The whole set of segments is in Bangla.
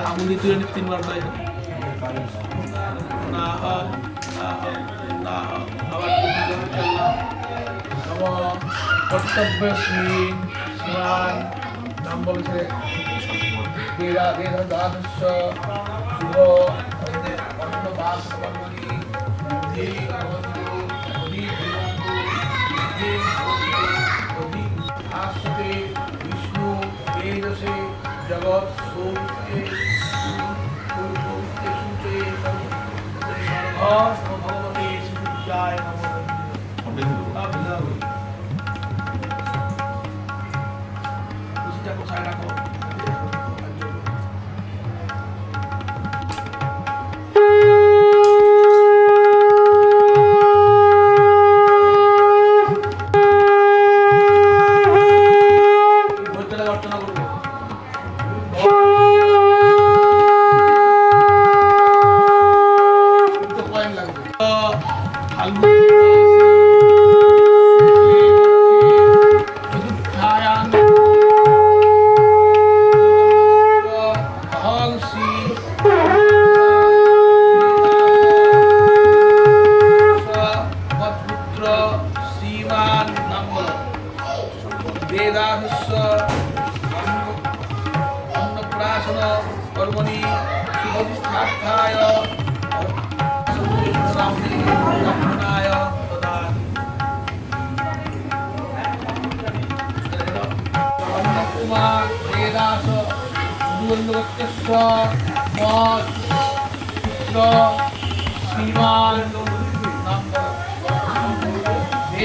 আঙুলি তুলে 3 বার কর্তব্যশ্রী স্নান নাম বলছে শুভ অন্নবাস বিষ্ণু তেজসে জগৎ সৌতে ভগবতী সূর্যায় নমঃ। কোথায় রাখো শ্রীমান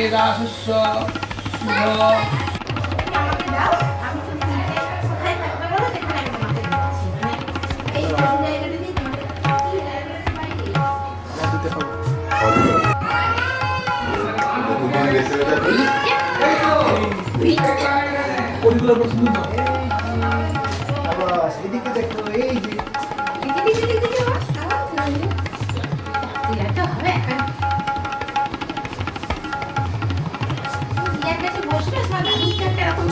বেদাশস্য শুভ আমাকে দাও, আমি তো নিজে কোথায় থাকবে বলো, সেখানে আমি তোমাকে দিচ্ছি। মানে এই কোন জায়গাটা দিয়ে তোমাকে কি জায়গাটা বাইরে পরিগুলো পছন্দ তো এদিকে দেখো, এই যে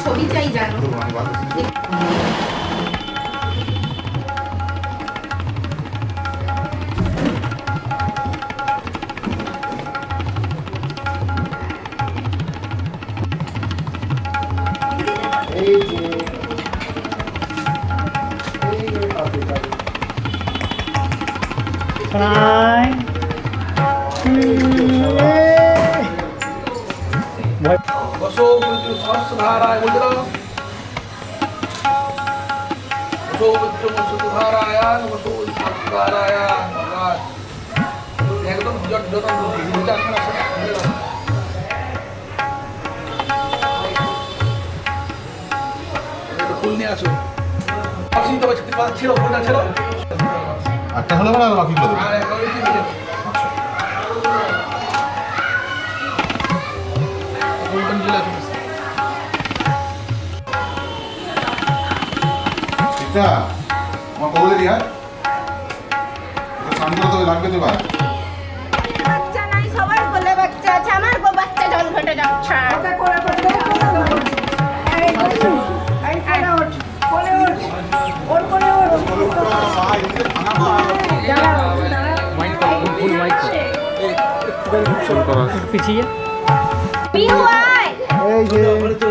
ছবি চাই জানো এই যে এই যে পাপে পাপে বসো মিত্র সহস্রধারায় বলতে দাও বসো মিত্র সহস্রধারায় বসো সহস্রধারায় একদম যত দুটা আসন আছে বলে দাও একটু ফুল নিয়ে আসো অসিত বাচ্চা পাঁচ ছিল ফুলটা ছিল একটা হলে মানে আর বাকিগুলো দেবো আর ওই দিকে ফুলটা চলে আসো ঠিকটা আমার কবলে দিই হ্যাঁ স্নান করে তোকে লাগবে তো এবার বাচ্চা নাই, সবার কোলে বাচ্চা আছে, আমার গো বাচ্চা জল ঘটে যাচ্ছে। পিহু আয়। এই যে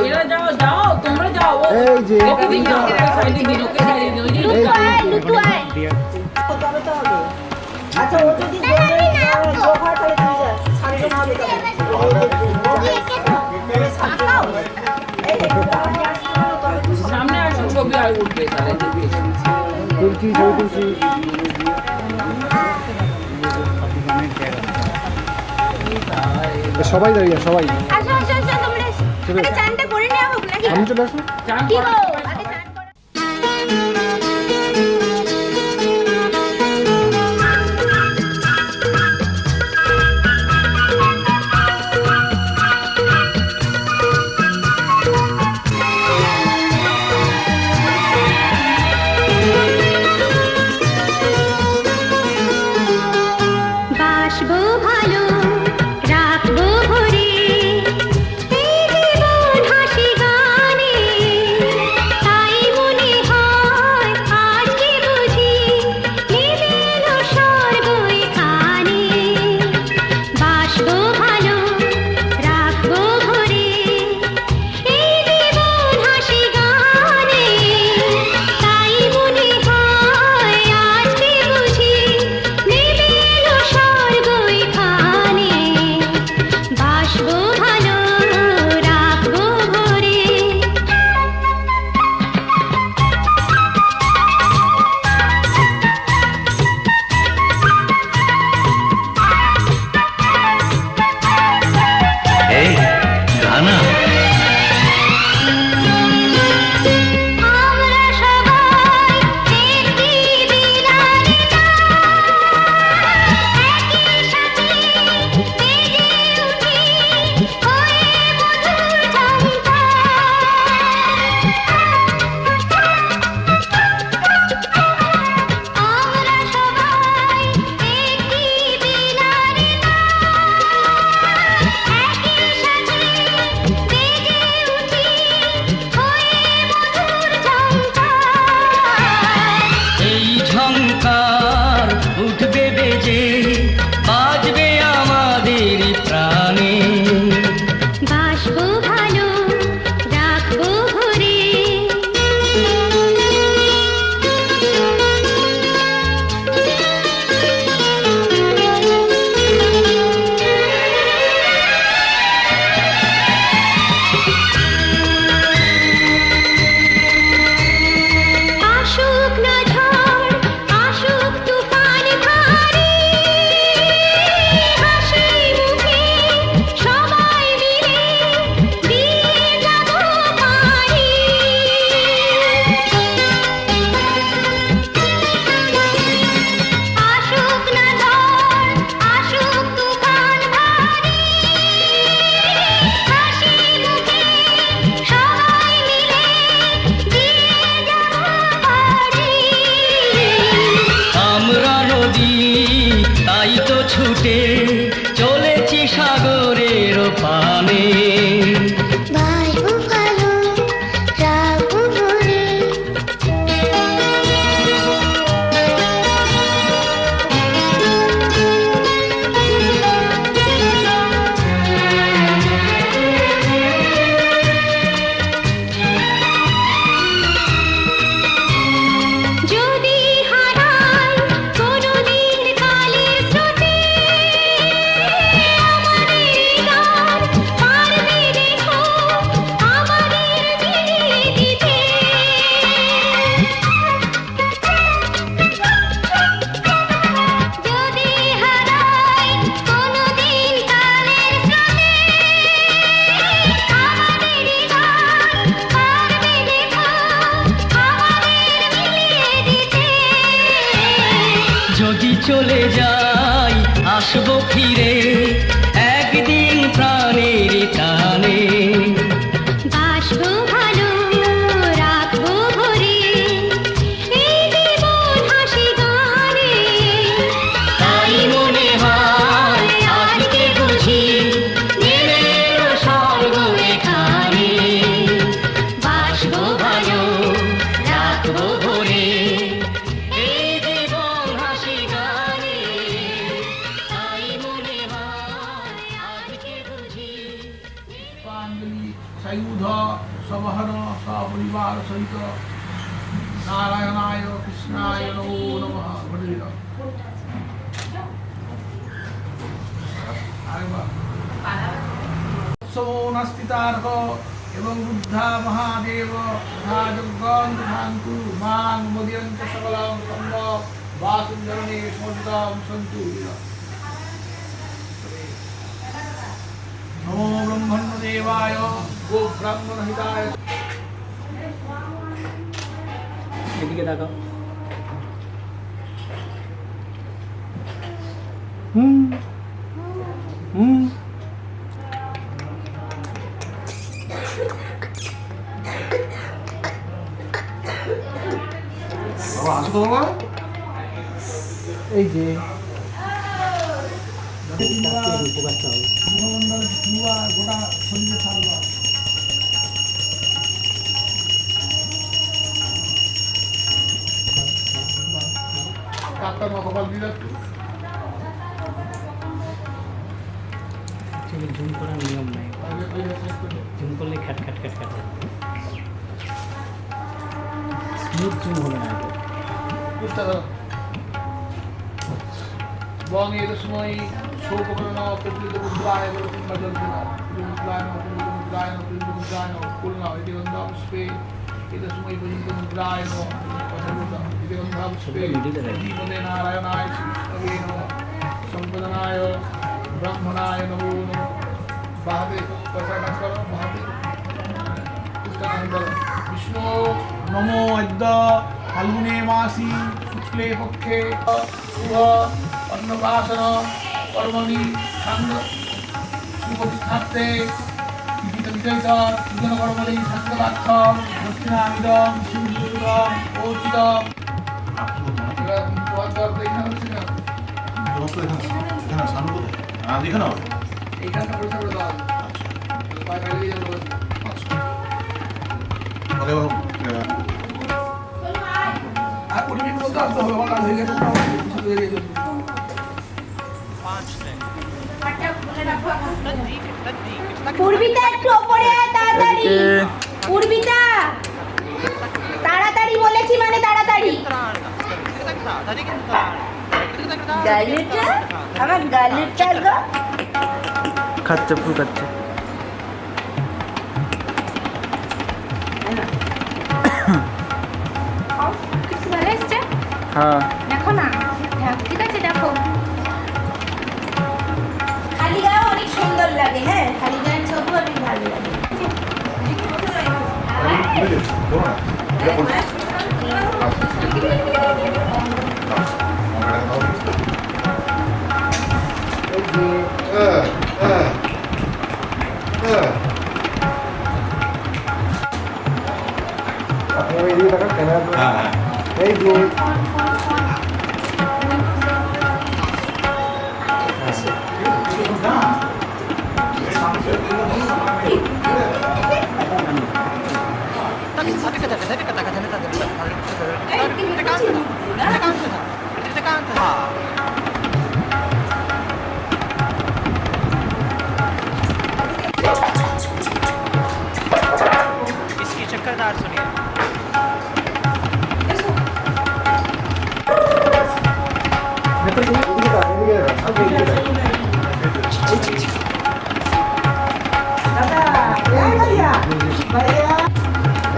এরা যাও যাও তোমরা যাও এই যে ওকে দিন যাও সাইডে দিন ওকে সাইডে দিন ওই যে লুতু আয়, লুতু আয়। আচ্ছা ও যদি বলবে সোফা তাহলে তুই যা শাড়িটা না দিতে হবে পাকাও। এই একটু আমি আসতে পারো তবে তুই সামনে আসো ছবি আর উঠবে তাহলে দেখবি তুলছি ছবি তুলছি সবাই দাঁড়িয়ে সবাই আসো আসো আসো তোমরা আরে চানটা করে নেওয়া হোক নাকি সামনে চলে আসো চান কি করো গো আগে চান করো বাসবো ভালো রাখবো ভরে এই জীবন হাসি গানে আসবো ফিরে একদিন প্রাণের টানে বাসবো ভালো রাখবো ভরে এই জীবন হাসি গানে তাই মনে হয় আজকে বুঝি নেমে এলো স্বর্গ এখানে বাসবো ভালো রাখবো ভরে এই জীবন হাসি গানে তাই মনে হয় আজকে বুঝি পুষ্পাঞ্জলি সায়ুধ সবহন সপরিবার সহিত নারায়ণায় কৃষ্ণায় নমো নমঃ ঘটিল উৎসবো নাস্তিতার্হ এবং বুদ্ধা মহাদেব তথা যজ্ঞং তথান্তু মাং মোদয়ন্ত সকলং সম্ভ বাসুন্ধরণে সমর্পিতং সন্তু নমো ব্রহ্মণ্যদেবায় গো ব্রাহ্মণহিতায়। এদিকে তাকাও। বাবা আসো তো বাবা। এই যে মুখমণ্ডল ধুয়া গোটা শরীরে ছাড়বা। ডাক্তার মা কপাল দিয়ে যাচ্ছে। ঝুম করার নিয়ম নাই, ঝুম করলে খ্যাট খ্যাট খ্যাট খ্যাট স্মুথ ঝুম হবে না। বুঝতে পারো বং এতস্মৈ শোককরণ প্রকৃত মুদ্রায় বলো কিংবা জলপনা মুদ্রায় প্রকৃত মুদ্রায় প্রকৃত মুদ্রায় কুলনা এটি গন্ধা পুষ্পে এতস্মৈ পর্যন্ত মুদ্রায় কথা বলতাম এটি গন্ধা পুষ্পে মনে নারায়ণায় শ্রীকৃষ্ণবে নমঃ সম্পদনায় ব্রাহ্মণায় নমো নমঃ বাহাদে কথা কাজ করো বাহাদে বিষ্ণু নমো অদ্য ফাল্গুনে মাসি শুক্লে পক্ষে শুভ অন্নপ্রাশন কর্মণি সাঙ্গ সুপ্রতিষ্ঠাপ্তে বিহিত বিজয়িত সুজন কর্মণি সাঙ্গবাক্ষ দক্ষিণামিদম সুন্দরম ওচিতম এখানে সামনে কোথায়? এখানে হবে। এইখানটা পরিষ্কার করে দেওয়া পায়ে ফেলে দিয়ে যাবো আচ্ছা। তাহলে আর 20 মিনিট মতো আসতে হবে আমার কাজ হয়ে গেছে কিছু হয়ে গেছে পূর্বিতা একটু ওপরে আয় তাড়াতাড়ি পূর্বিতা তাড়াতাড়ি বলেছি মানে তাড়াতাড়ি গালিটা আমার গালিটা গো খাচ্ছে ফুল খাচ্ছে কিছু ভালো এসছে হ্যাঁ দেখো না ঠিক আছে দেখো খালি গায়ে অনেক সুন্দর লাগে হ্যাঁ খালি গায়ের ছবি অনেক ভালো লাগে এই যে আপনি এদিকে তাকান ক্যামেরা এই যে इसकी चक्करदार सुनिए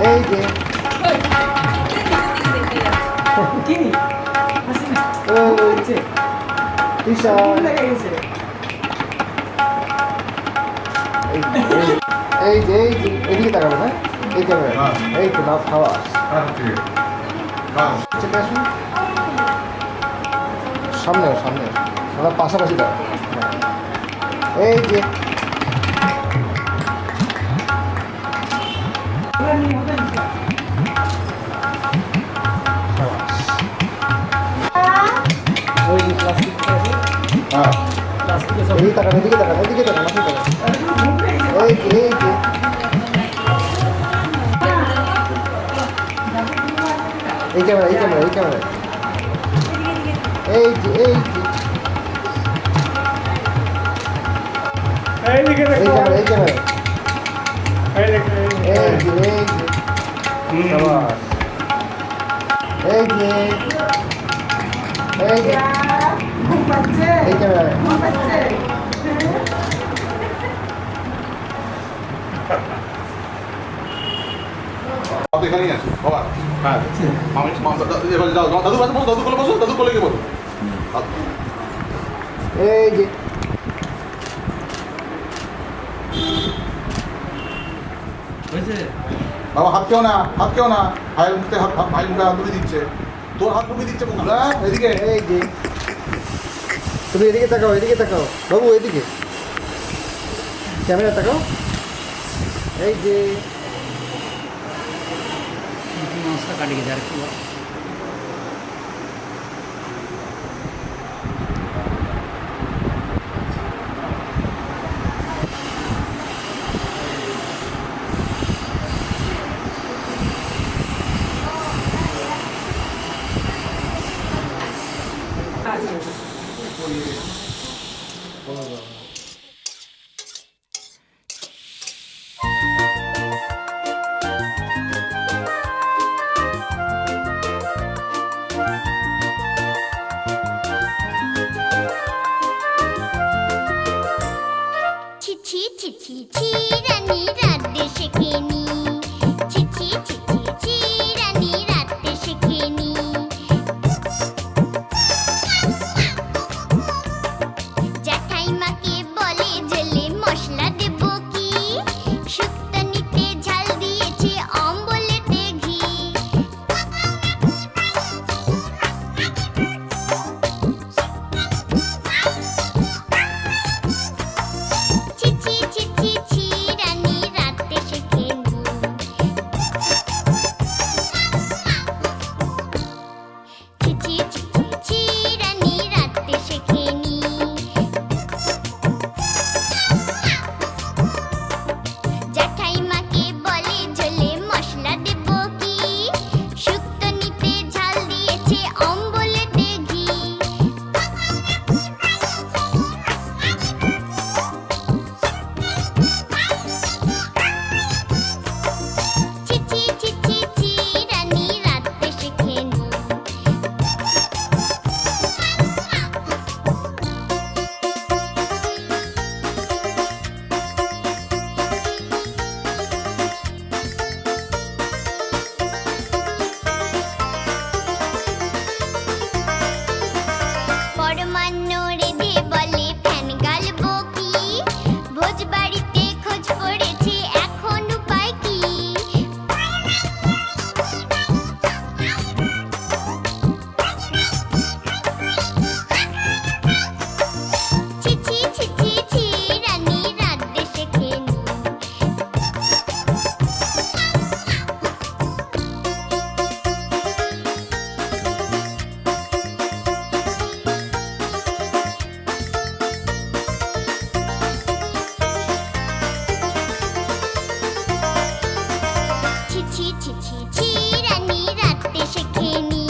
এই যে ঈশা এই যে এদিকে তাকাবে না এই ক্যামেরা এই তো না খাওয়া চেপে আসুন সামনে সামনে ওরা পাশাপাশি দাও। এই যে ওই যে প্লাস্টিকটা আছে হ্যাঁ প্লাস্টিকের সব এদিকে তাকান, এদিকে তাকান, এদিকে তাকান, আপনি তাকান। এই যে এই যে এই ক্যামেরা, এই ক্যামেরা, এই ক্যামেরা, এই যে এই যে এইদিকে এই দেখো ক্যামেরা, এই ক্যামেরা, এই দেখো এই যে এই যে শাবাশ। এই যে এই যে ঘুম পাচ্ছে এই ক্যামেরা, ঘুম পাচ্ছে আপনি এখানেই আছে বাবা। হ্যাঁ এবারে যাও দাদু কাছে বসো, দাদু কোলে বসো, দাদু কোলে গিয়ে বসো। এই যে হয়েছে বাবা হাত কেউ না, হাত কেউ না, ভাইয়ের মুখে হাত, ভাই মুখে হাত ঢুকিয়ে দিচ্ছে, তোর হাত ঢুকিয়ে দিচ্ছে মুখে। এদিকে এই যে তুমি এদিকে তাকাও, এদিকে তাকাও বাবু, এদিকে ক্যামেরা তাকাও। এই যে মাছটা কাটি গেছে আর কি ছিছি ছিছি চিরানি রাতে শেখেনি ছিছি ছিছি চিরানি রাতে শেখেনি জ্যাঠাইমাকে বলে জেলে মশলা দেব কি শুক্তানিতে ঝাল দিয়েছে অম্বলেতে ঘি ছিছি ছিছি চিরানি রাতে শেখেনি ছিছি ছিছি চিরানি রাতে শেখেনি জ্যাঠাইমাকে বলে ঝোলে মশলা দেব কি শুক্তানিতে ঝাল দিয়েছে অম্বলেতে ঘি ছিছি ছিছি চিরানি রাতে শেখেনি পরমান্ন রেধে বলে ফ্যান গালবো কি ভোজ বাড়িতে খোঁজ পড়েছে এখন উপায় কি ছিছি ছিছি চিরানি রাতে শেখেনি ছিছি ছিছি চিরানি রাতে শেখেনি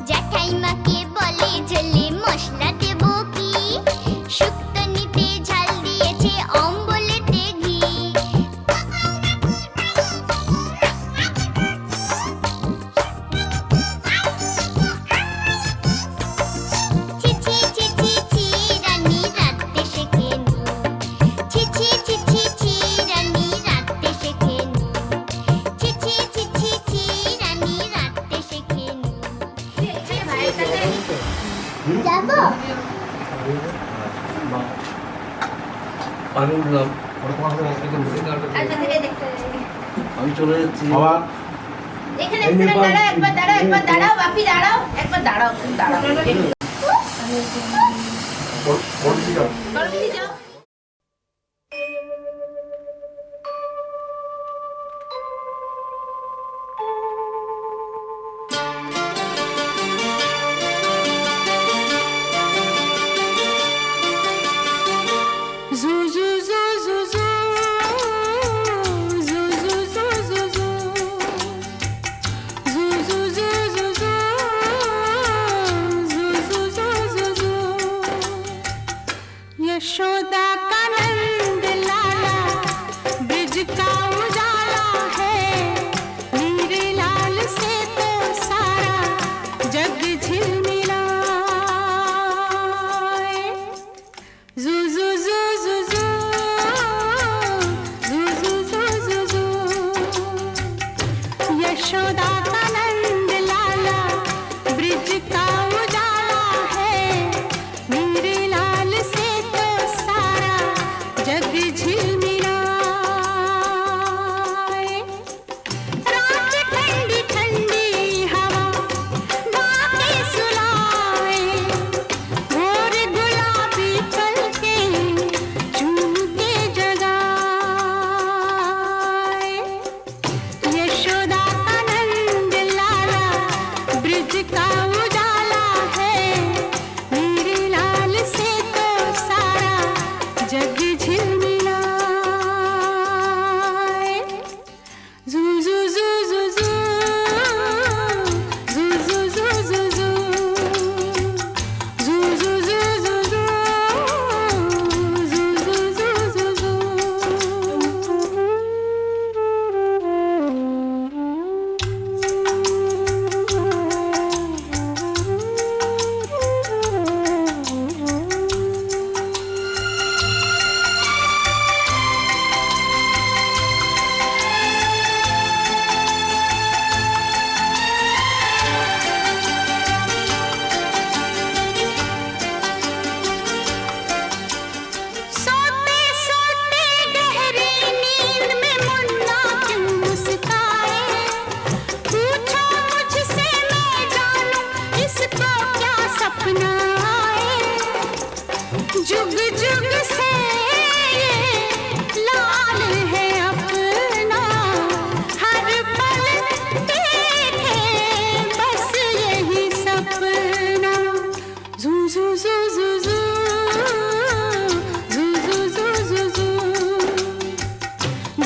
জ্যাঠাইমাকে বলে জেলে মশলা দেব কি শুক্তানিতে ঝাল দিয়েছে অম্বলেতে ঘি ছিছি ছিছি চিরানি রাতে শেখেনি ছিছি ছিছি চিরানি রাতে শেখেনি ছিছি ছিছি চিরানি রাতে শেখেনি যাবো আমি উঠলাম আচ্ছা থেকে দেখতে আমি চলে যাচ্ছি বাবা এই এখানে এক সেকেন্ড দাঁড়াও, একবার দাঁড়াও বাপি দাঁড়াও, একবার দাঁড়াও, তুমি দাঁড়াও। বড় দিদি যাও। यशोदा का नंद लाला ब्रिज का उजाला है, मेरे लाल से तो सारा जग झिलमिलाए। जू जू जू जू जू जू जू जू जू जू यशोदा का नंद लाला ब्रिज का उजाला है, मेरे लाल से तो सारा जग झिलमिलाए। रात ठंडी ठंडी हवा बातें सुनाए, भोर गुलाबी पलके चूम के जगाए। यशोदा का नंद लाला ब्रिज का उजाला है, मेरे लाल से तो सारा जग झिलमिलाए। जू जू जू जू जू जू जू जू जू जू जू जू जू जू जू जू जू जू सोते सोते गहरी नींद में मुन्ना क्यों मुस्काए, पूछो मुझसे मैं जानूं इसको क्या सपना आए। जुग जुग से ये लाल है अपना, हर पल देखे बस यही सपना। जू जू जू जू जू जू जू जू जू जू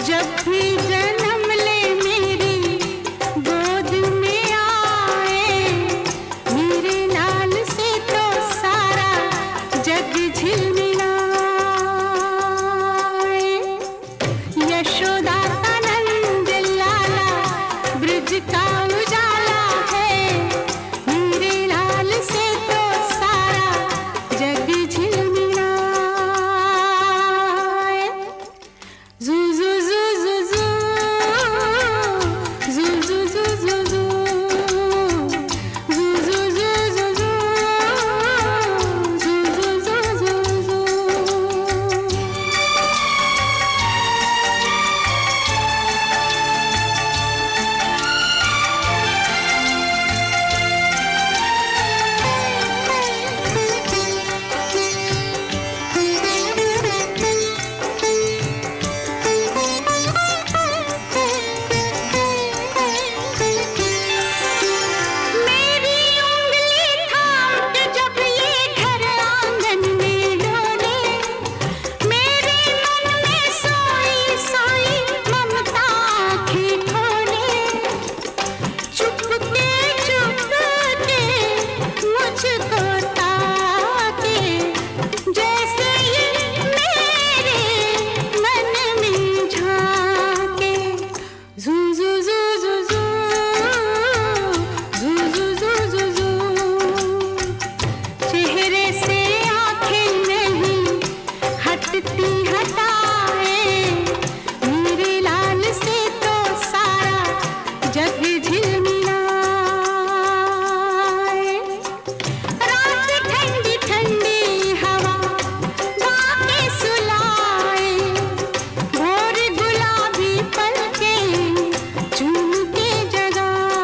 जब भी जन्म ले मेरी गोद में आए, मेरे लाल से तो सारा जग झिलमिलाए। यशोदा का नंद लाला ब्रिज का उजाला है, मेरे लाल से तो सारा जग झिलमिलाए। जू जू जू जू जू जू जू जू जू जू जू जू जू जू जू जू जू जू मेरी उंगली थाम के जब ये घर आंगन में डोले, मेरे मन में सोई सोई ममता आँखें खोले। चुपके चुपके मुझको ताके, जैसे ये मेरे मन में झांके। जू जू जू जू जू जू जू जू जू जू चेहरे से आँखें नहीं हटती हटाए, मेरे लाल से तो सारा जग झिलमिलाए। रात ठंडी ठंडी हवा बातें सुलाए, भोर गुलाबी पलके चूम के जगाए।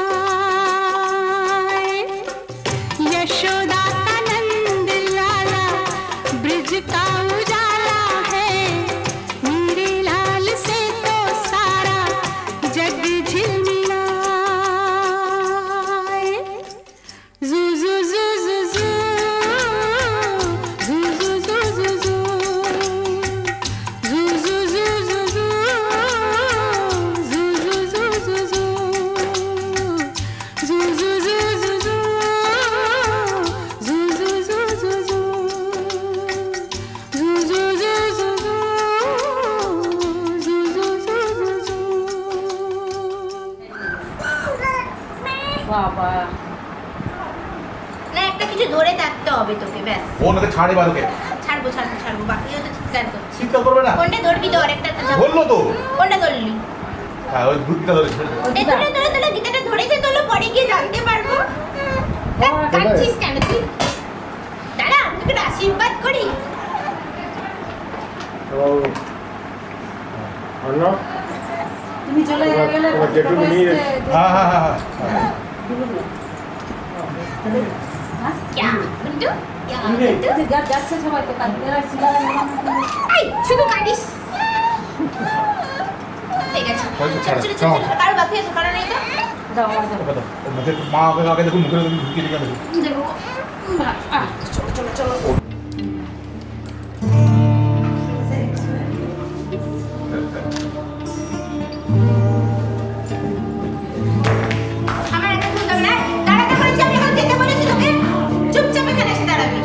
ধরে থাকতে হবে তোকে, ব্যাস। ও নাকি ছাড়ে বালকে ছাড়বো ছাড়বো ছাড়বো, বাকিও তো চিৎকার করছি। চিন্তা করবে না কোনটা ধরবি ধর, একটা তো ধর। বললো তো কোনটা ধরলি? হ্যাঁ ওই দুধটা ধরে এই ধরে ধরে ধরে গীতাটা ধরেছে, তোলো পরে গিয়ে জানতে পারবো। কাটছিস কেন তুই? দাঁড়া, তোকে একটা আশীর্বাদ করি। অর্ণব তুমি চলে গেলে তোমার জেঠুকে নিয়ে হ্যাঁ হ্যাঁ হ্যাঁ হ্যাঁ क्या गुड्डू? क्या गुड्डू? যাচ্ছে সবাই তো কাটতে সিলারে এই শুধু কাটিস। ঠিক আছে, হয়েছে, ছাড়ো, চলো, চলো, ছাড়ো। চলো, কারো বাকি আছে, কারো নেই তো? দাও দাও ও মুখে মা আগে আগে দেখুন মুখে ঢুকিয়ে দিকে দেখুন দেখো। চলো চলো চলো। আমার একটা ভুল হবে না, দাঁড়াতে বলেছি, আমি এখন যেতে বলেছি তোকে, চুপচাপ এখানে এসে দাঁড়াবি।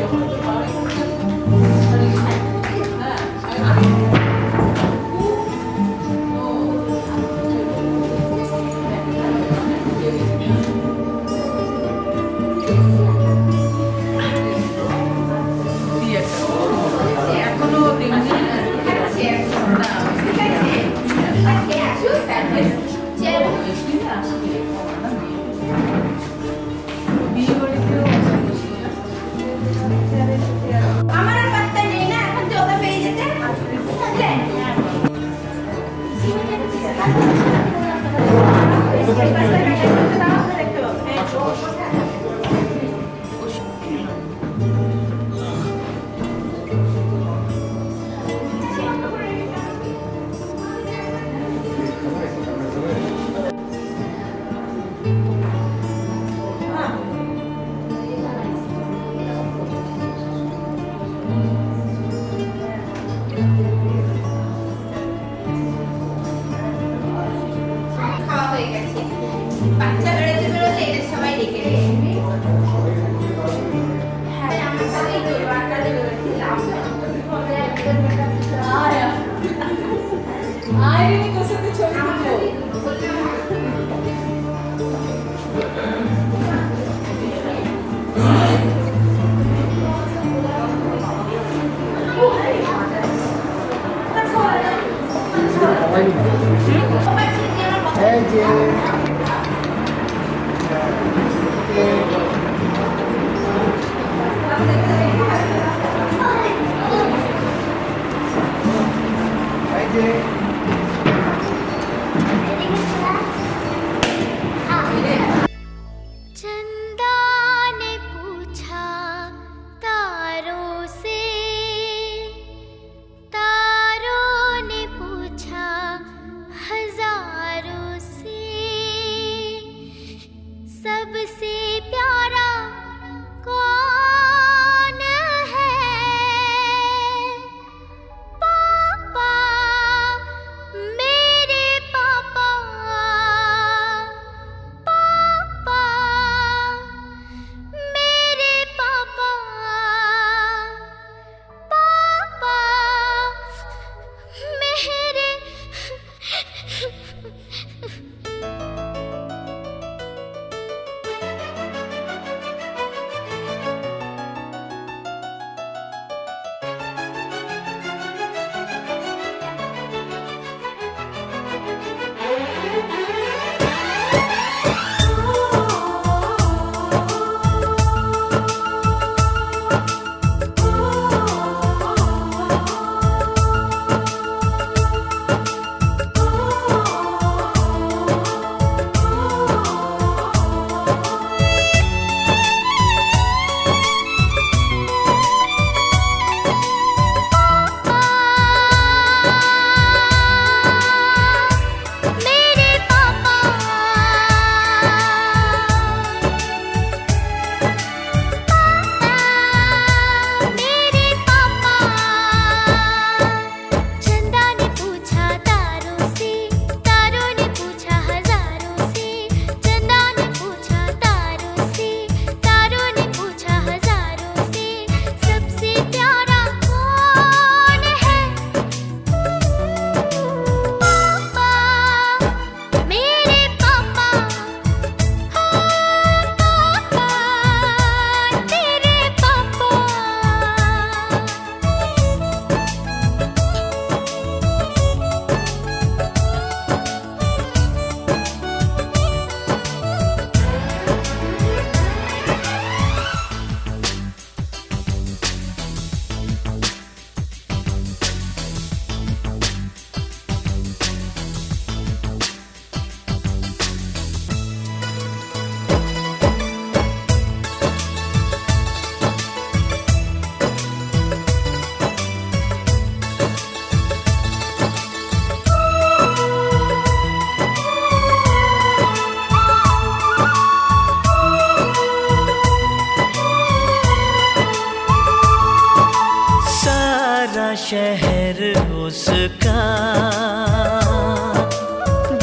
शहर उसका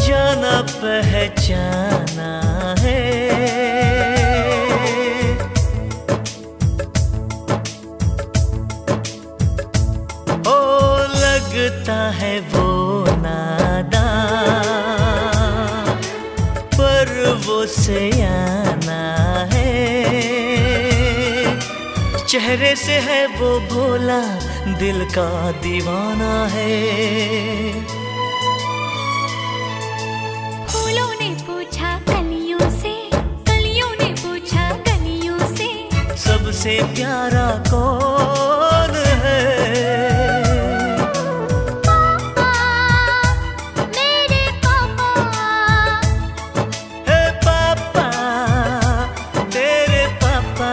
जाना पहचाना है। ओ लगता है वो नादान पर वो सयाना है। चेहरे से है वो भोला, दिल का दीवाना है। फूलों ने पूछा कलियों से, कलियों ने पूछा गलियों से, सबसे प्यारा कौन है? पापा मेरे पापा, हे पापा तेरे पापा।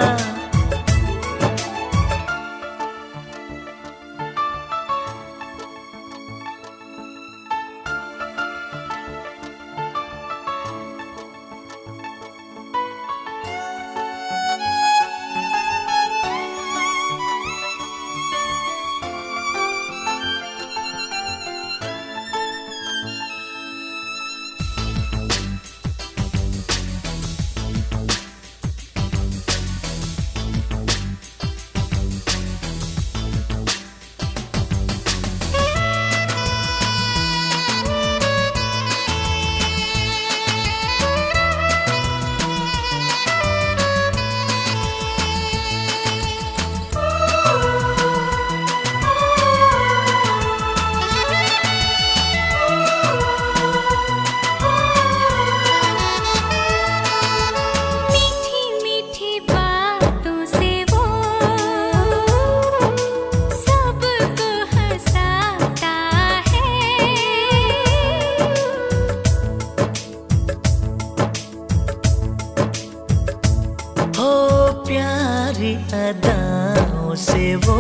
मीठी मीठी बातों से वो सबको हंसाता है। हो प्यारी अदाओं से वो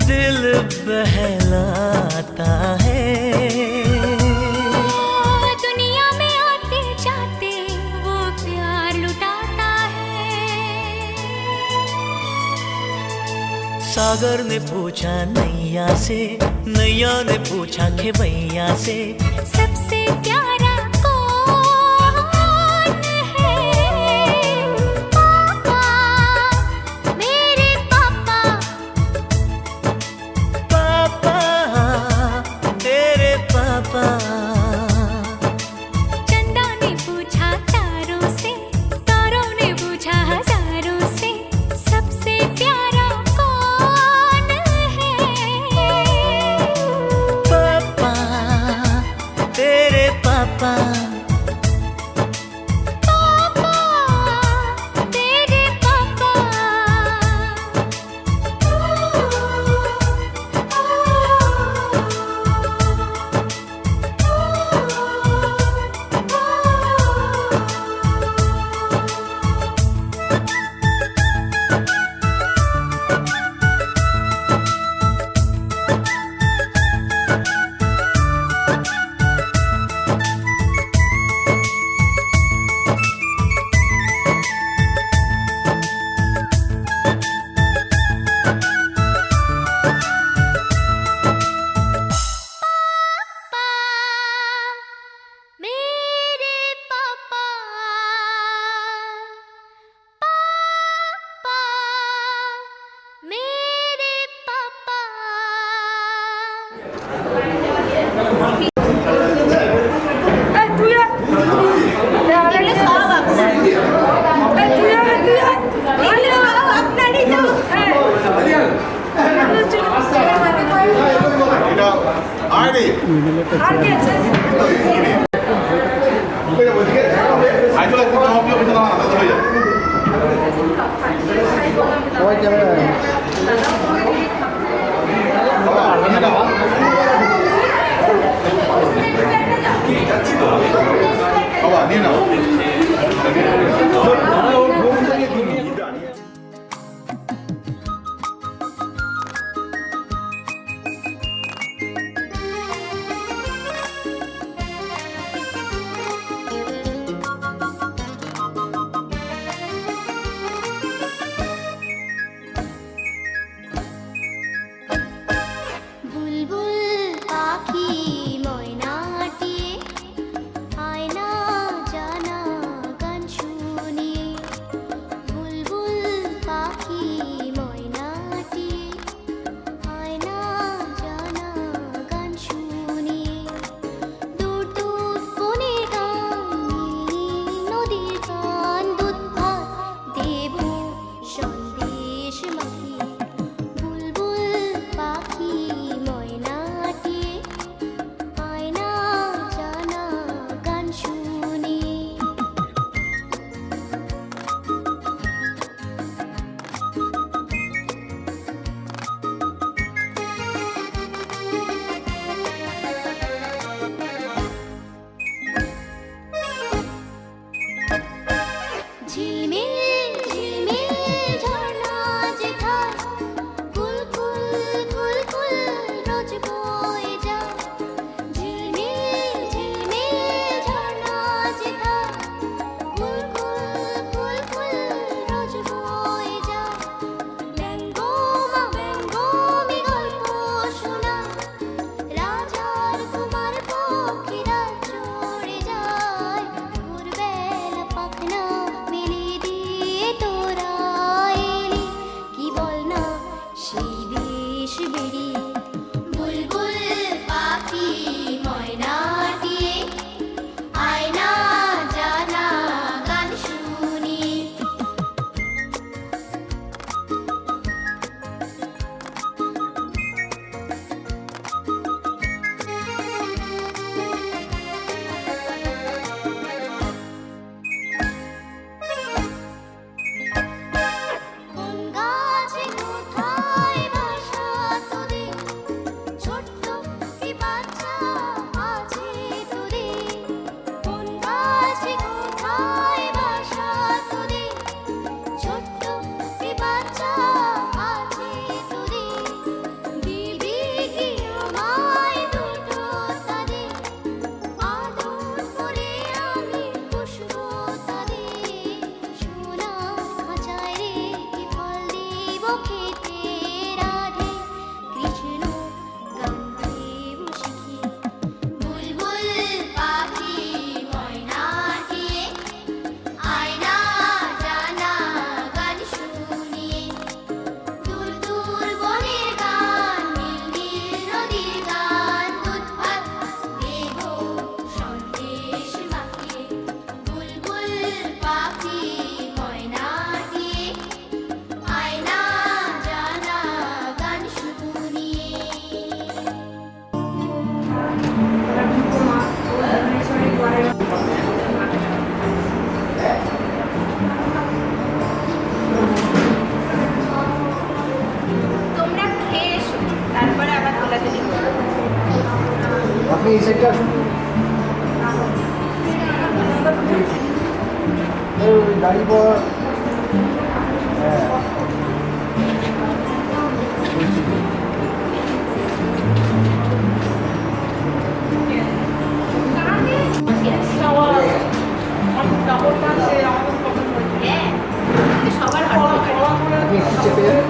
दिल बहलाता है। दुनिया में आते जाते वो प्यार लुटाता है। सागर ने पूछा नैया से, नैया ने पूछा खेवैया से, सबसे प्यारा कौन है? पापा मेरे पापा, पापा तेरे पापा। चंदा ने पूछा तारों से, तारों ने पूछा हजारों से, सबसे प्यारा कौन है? पापा तेरे पापा। पापा तेरे पापा। मेरे पापा, पापा मेरे पापा। এটা আরে আইতো লাগতে দাও আপনি ওটা না দাদা হয়ে যাবে। সবাই ক্যামেরা বাবা নিয়ে নাও। বাবা নিয়ে নাও। সাইডটা আসুন। ওই দাঁড়িয়ে পর। হ্যাঁ সবার হাতে আপনি একটু চেপে যান।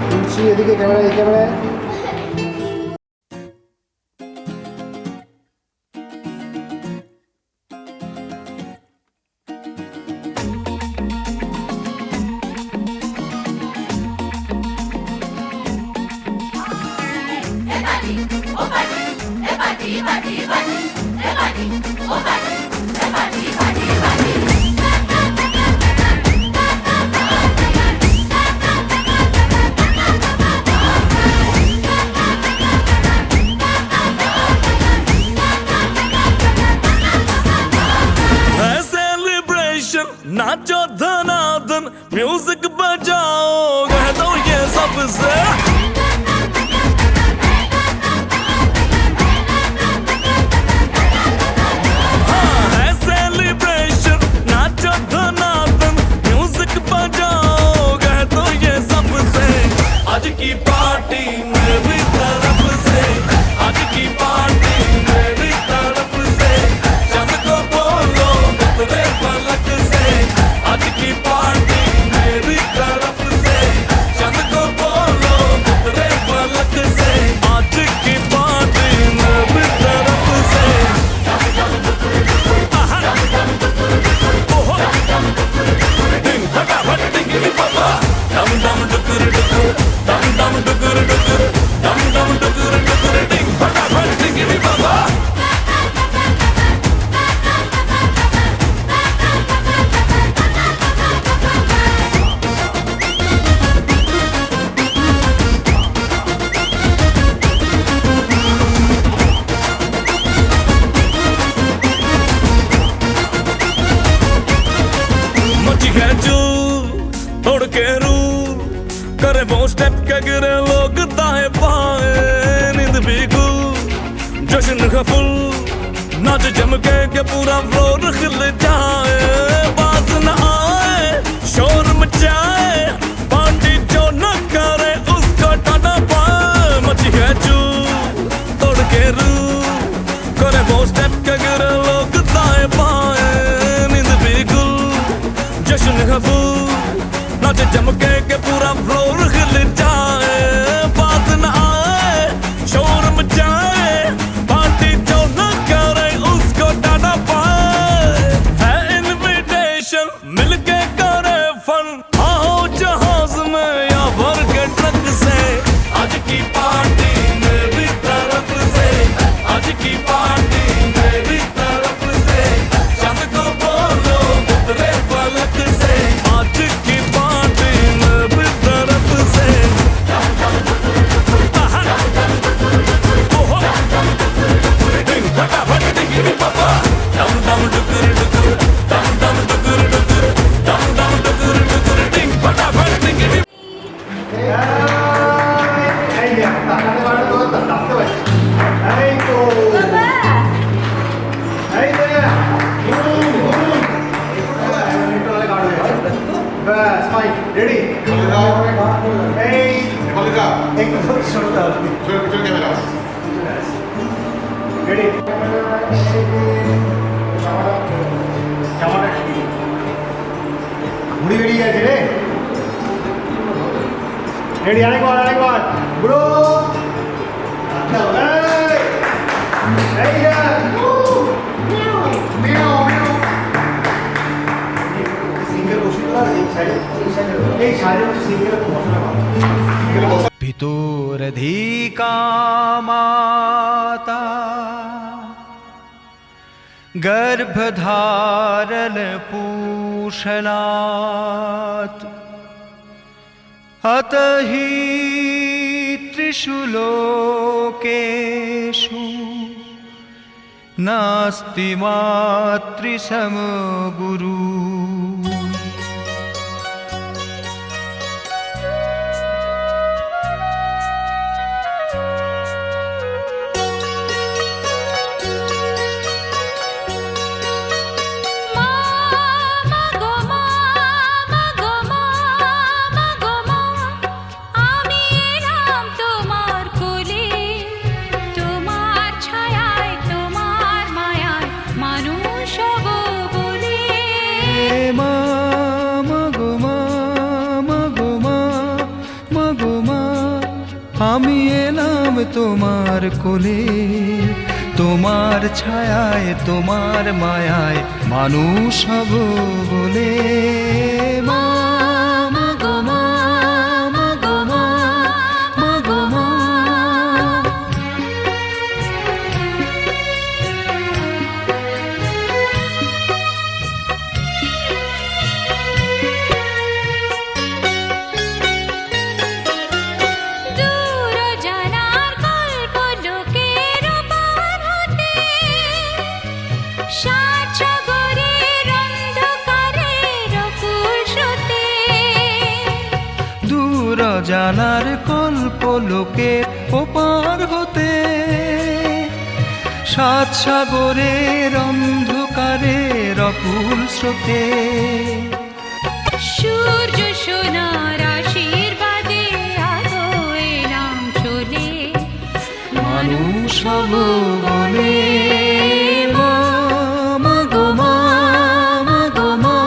তুলসী এদিকে ক্যামেরা, এই ক্যামেরায়। है सेलिब्रेशन, नाचो धनाधन, म्यूजिक बजाओ, कह दो ये सबसे। हाँ, है सेलिब्रेशन, नाचो धनाधन, म्यूजिक बजाओ, कह दो ये सबसे। आज की पार्टी मेरी तरफ से, आज की पार्टी मेरी तरफ से, चंद को बोलो उतरे फलक से। आज की पार्टी मेरी तरफ से, चंद को बोलो उतरे फलक से। आज की पार्टी मेरी तरफ से। आहा। ओहो। डिंग फटाफट डिंगी बाबा। डम डम डुकुर डुकुर, डम डम डुकुर डुकुर, डम डम डुकुर डुकुर, डिंग फटाफट डिंगी बाबा। मची है चूर, तोड़ के रूर, करे वो स्टेप के गिरे लोग दाएं बाएं। नींद भी गुल, जश्न का फुल, नाच जम के पूरा फ्लोर खिल जाए। बाज न आए, शोर मचाए, पार्टी जो न करे उसको टाटा पाए। मची है चूर, तोड़ के रूर, करे वो स्टेप के गिरे लोग दाएं बाएं। नींद भी गुल, जश्न है फुल, नाच जम के पूरा फ्लोर हिल जाए। बात न आए, शोर मचाए, पार्टी जो न करे उसको टाटा पाए। है इनविटेशन, मिलके करे फन, आओ जहाज में या भर के ट्रक से। आज की पार्टी मेरी तरफ से, आज की पार्टी मेरी तरफ से, चंद को बोलो उतरे फलक से। आज की पार्टी मेरी तरफ से। आहा। ओहो। डिंग फटाफट डिंगी बाबा। डम डम डुकुर डुकुर, डम डम डुकुर डुकुर, डम डम डुकुर डुकुर, डिंग फटाफट डिंगी। এই যে তাকালে মানে তো ডাকতে পারছি। এই তো এই যে ব্যাস ফাইন রেডি। এই मल्लिका একদম শুনতে হবে। चल चल कैमरा। রেডি। জামাটা ঘুড়ি বেরিয়ে গেছে রে। রেডি, আরেকবার ব্রো। এই যে সিঙ্গেল বসে এই সাইডে সিঙ্গেল বসা। पितुरधिका माता गर्भधारण पूषणात् अतहि त्रिषु लोकेषु नास्ति मातृसमगुरु। আমি এলাম তোমার কোলে, তোমার ছায়ায় তোমার মায়ায় মানুষ হব বলে। মা মা গো মা, মা গো মা, মা গো মা। দূর জানার গল্প লোকের পার হতে, সাত সাগরের অন্ধকারের অকুল স্রোতে। দূর জানার কল্প লোকের ওপার হতে, সাত সাগরের অন্ধকারের অকুল স্রোতে। সূর্য সোনার আশীর্বাদে আলো এলাম চলে, মানুষ হব বলে। মা মা গো মা, মা গো মা,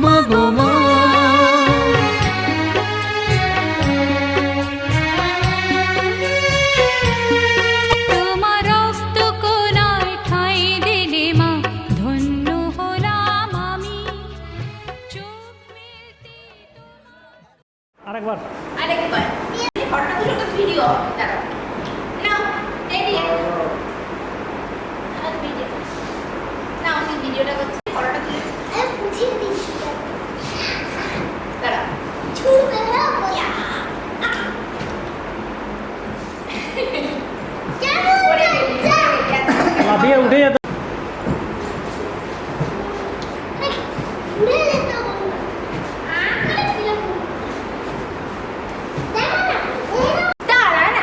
মা গো মা। তোমার রক্ত কোনায় ঠাঁই দিলে মা, ধন্য হলাম আমি। চোখ মেলতে আরেকবার আরেকবার ফটোটা তুলে একটা ভিডিও দাঁড়াও নাও রেডি ভিডিও নাও আমি ভিডিওটা করছি ফটোটা তুলে বুঝিয়ে দিচ্ছি দাঁড়াও ছুঁড়ে দাও লাফিয়ে উঠে যেত। দাঁড়া না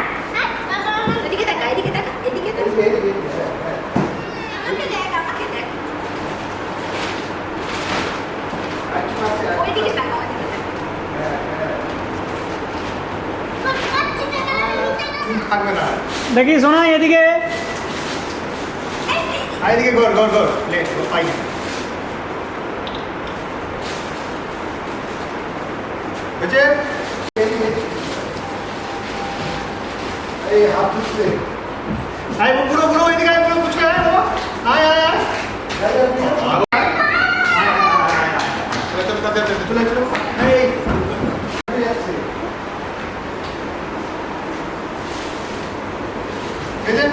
এদিকে তাকা এদিকে তাকা এদিকে তাকা আমাকে দেখ আমাকে দেখ ওইদিকে তাকা ওইদিকে তাকা থাকবে না। দেখি শোনা এদিকে। এদিকে গড় গড় গড় লে পাই না। হয়েছে? এই হাত ধুচ্ছে। আয় বুড়ো বুড়ো এদিকে আয় বুড়ো কুচকে আয় বাবা। আয় আয় আয়। চলে চলে এই যাচ্ছে। হয়েছে?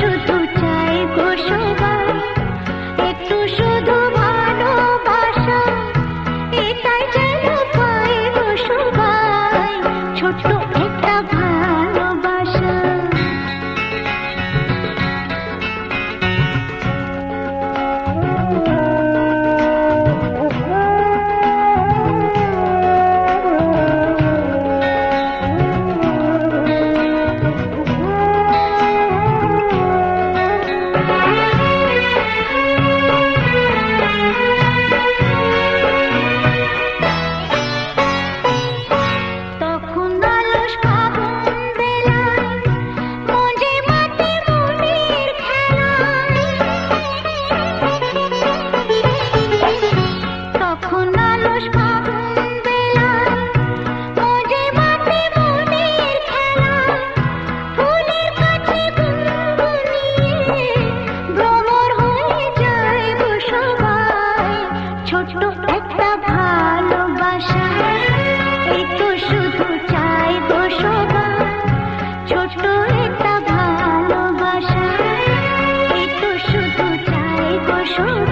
শুধু চাই গো সবাই একটু শুধু ভালোবাসা এটাই যেন পাই গো সবাই ছোট্ট একটা ভালোবাসা তখন আলস ফাগুন বেলায় মজে মাটি মনের খেলায় তখন আলস ফাগুন বেলায় মজে মাটি মনের খেলায় ফুলের কাছে গুনগুনিয়ে ভ্রমর হয়ে যায় গো সবাই ছোট্ট একটা ভালোবাসা এই তো শুধু চাই গো সবাই ছোট্ট একটা ভালোবাসা এই তো শুধু চাই গো সবাই